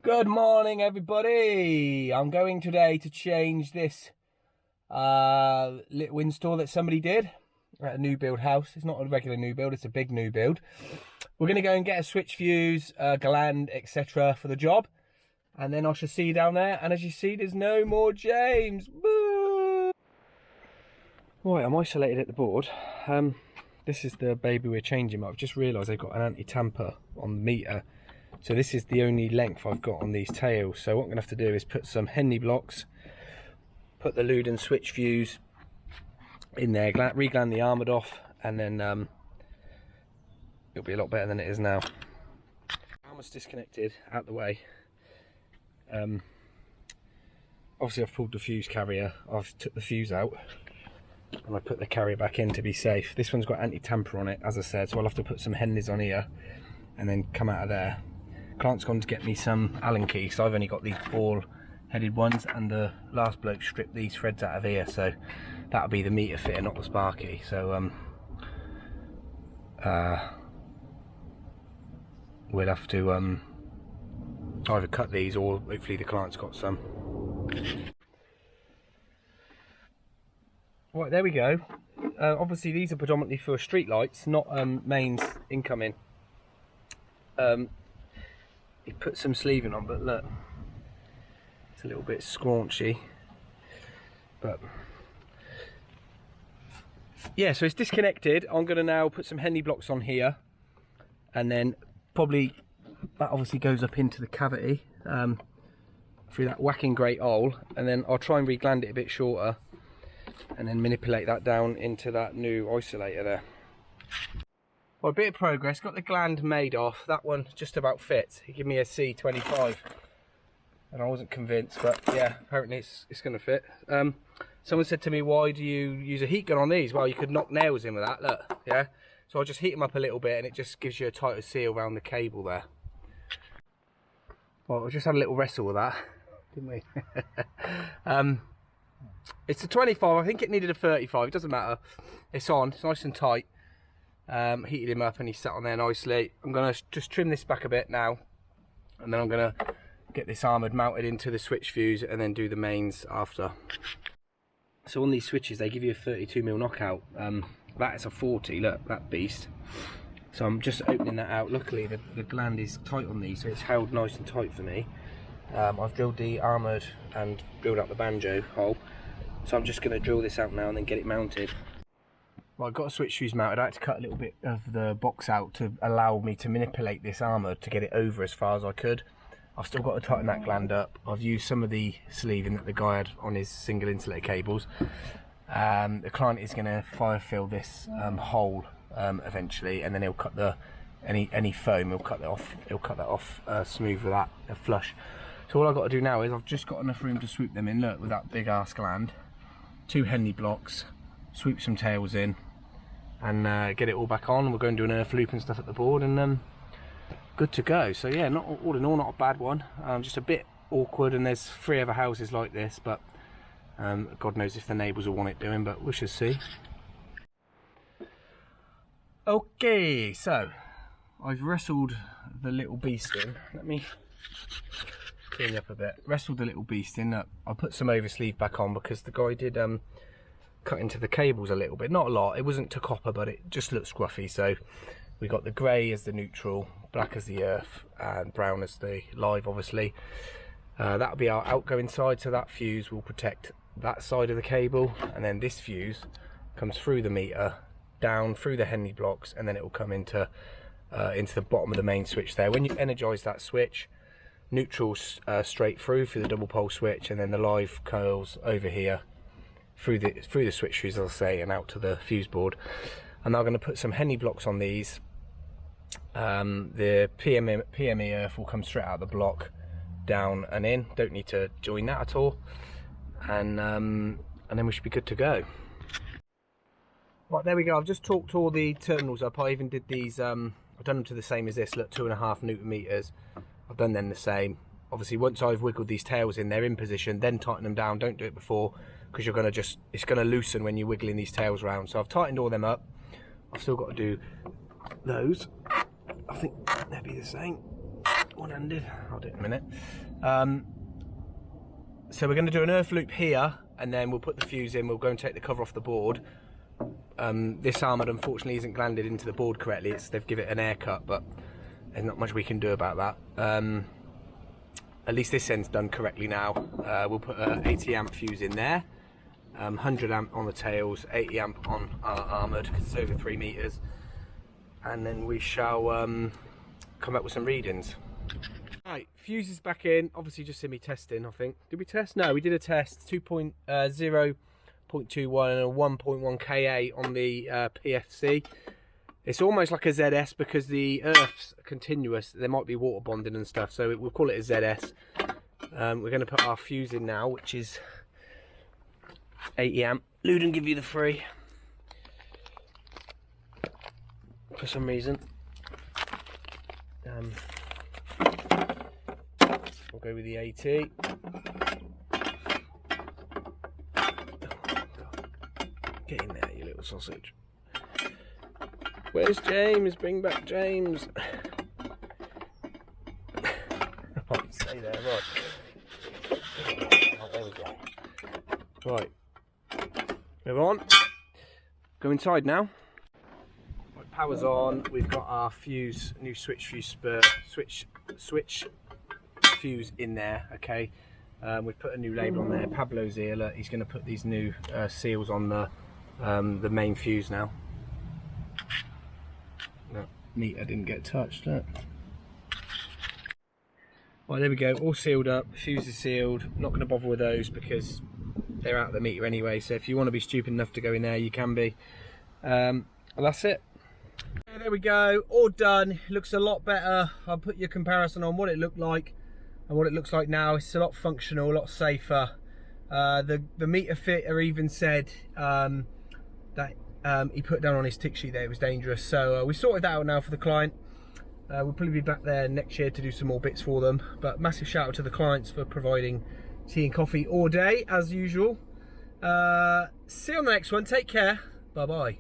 Good morning, everybody. I'm going today to change this little install that somebody did at a new build house. It's not a regular new build, it's a big new build. We're going to go and get a switch fuse, gland, etc. for the job. And then I shall see you down there. And as you see, there's no more James. Boo! Right, I'm isolated at the board. This is the baby we're changing. I've just realised they've got an anti-tamper on the meter. So this is the only length I've got on these tails. So what I'm going to have to do is put some Henley blocks, put the Luden switch fuse in there, regland the armoured off, and then it'll be a lot better than it is now. Armour's disconnected, out the way. Obviously I've pulled the fuse carrier, I've took the fuse out, and I put the carrier back in to be safe. This one's got anti-tamper on it, as I said, so I'll have to put some Henleys on here and then come out of there. Client's gone to get me some Allen keys, so I've only got these ball headed ones, and the last bloke stripped these threads out of here, so that'll be the meter fitter, not the sparky. So we'll have to either cut these, or hopefully the client's got some. Right, there we go. Obviously these are predominantly for street lights, not mains incoming. He put some sleeving on, but look, it's a little bit scraunchy. But yeah, so it's disconnected. I'm going to now put some Henley blocks on here, and then probably that obviously goes up into the cavity through that whacking great hole, and then I'll try and regland it a bit shorter, and then manipulate that down into that new isolator there. Well, a bit of progress, got the gland made off. That one just about fits. He gave me a C25 and I wasn't convinced, but yeah, apparently it's going to fit. Someone said to me, why do you use a heat gun on these? Well, you could knock nails in with that, look, yeah. So I'll just heat them up a little bit, and it just gives you a tighter seal around the cable there. Well, we just had a little wrestle with that, didn't we? It's a 25, I think it needed a 35, it doesn't matter. It's on, it's nice and tight. Heated him up and he sat on there nicely. I'm going to just trim this back a bit now, and then I'm going to get this armoured mounted into the switch fuse and then do the mains after. So on these switches they give you a 32mm knockout. That is a 40, look, that beast. So I'm just opening that out. Luckily the gland is tight on these, so it's held nice and tight for me. I've drilled the armoured and drilled out the banjo hole, so I'm just going to drill this out now and then get it mounted. Well, I've got a switch fuse mounted. I had to cut a little bit of the box out to allow me to manipulate this armour to get it over as far as I could. I've still got to tighten that gland up. I've used some of the sleeving that the guy had on his single insulator cables. The client is going to fire fill this hole eventually, and then he'll cut the any foam. He'll cut that off. He'll cut that off smooth with that flush. So all I've got to do now is I've just got enough room to swoop them in. Look, with that big ass gland, 2 Henley blocks, swoop some tails in, and get it all back on. We're going to do an earth loop and stuff at the board, and good to go. So yeah, not all in all, not a bad one. Just a bit awkward, and there's 3 other houses like this, but God knows if the neighbours will want it doing, but we shall see. Okay, so I've wrestled the little beast in. Let me clean you up a bit. Wrestled the little beast in. I'll put some oversleeve back on because the guy did cut into the cables a little bit, not a lot. It wasn't to copper, but it just looked scruffy. So we got the grey as the neutral, black as the earth, and brown as the live, obviously. That'll be our outgoing side, so that fuse will protect that side of the cable, and then this fuse comes through the meter, down through the Henley blocks, and then it will come into the bottom of the main switch there. When you energise that switch, neutral straight through the double pole switch, and then the live coils over here through the switch fuse, as I say, and out to the fuse board. I'm now going to put some Henley blocks on these. The PME earth will come straight out of the block, down and in. Don't need to join that at all, and then we should be good to go. Right, there we go. I've just torqued all the terminals up. I even did these. I've done them to the same as this. Look, 2.5 Newton meters. I've done them the same. Obviously, once I've wiggled these tails in, they're in position. Then tighten them down. Don't do it before, because it's going to loosen when you're wiggling these tails around. So I've tightened all them up. I've still got to do those. I think they'll be the same. one-handed. I'll do it in a minute. So we're going to do an earth loop here, and then we'll put the fuse in. We'll go and take the cover off the board. This armoured unfortunately isn't glanded into the board correctly. They've given it an haircut, but there's not much we can do about that. At least this end's done correctly now. We'll put an 80 amp fuse in there, 100 amp on the tails, 80 amp on our armoured because it's over 3 meters, and then we shall come up with some readings. Right, fuse is back in. Obviously just semi testing, I think. Did we test? No, we did a test. 2.0.21 and a 1.1 Ka on the PFC. It's almost like a ZS because the earth's continuous. There might be water bonding and stuff, so we'll call it a ZS. We're going to put our fuse in now, which is 80 amp. Luden give you the free for some reason. We'll go with the 80. Get in there, you little sausage. Where's James? Bring back James. Right, stay there, right. Oh, there we go. Right. Move on. Go inside now. Right, power's on. We've got our fuse, new switch fuse spur, switch fuse in there, okay. We've put a new label on there. Pablo's here, look, he's going to put these new seals on the main fuse now. That meter didn't get touched, look. Right, there we go, all sealed up, fuse is sealed. Not going to bother with those because they're out of the meter anyway, so if you want to be stupid enough to go in there, you can be. Well, that's it. Okay, there we go, all done. Looks a lot better. I'll put your comparison on what it looked like and what it looks like now. It's a lot functional, a lot safer. The meter fitter even said that he put down on his tick sheet that it was dangerous, so we sorted that out now for the client. We'll probably be back there next year to do some more bits for them, but massive shout out to the clients for providing tea and coffee all day as usual. See you on the next one, take care, bye bye.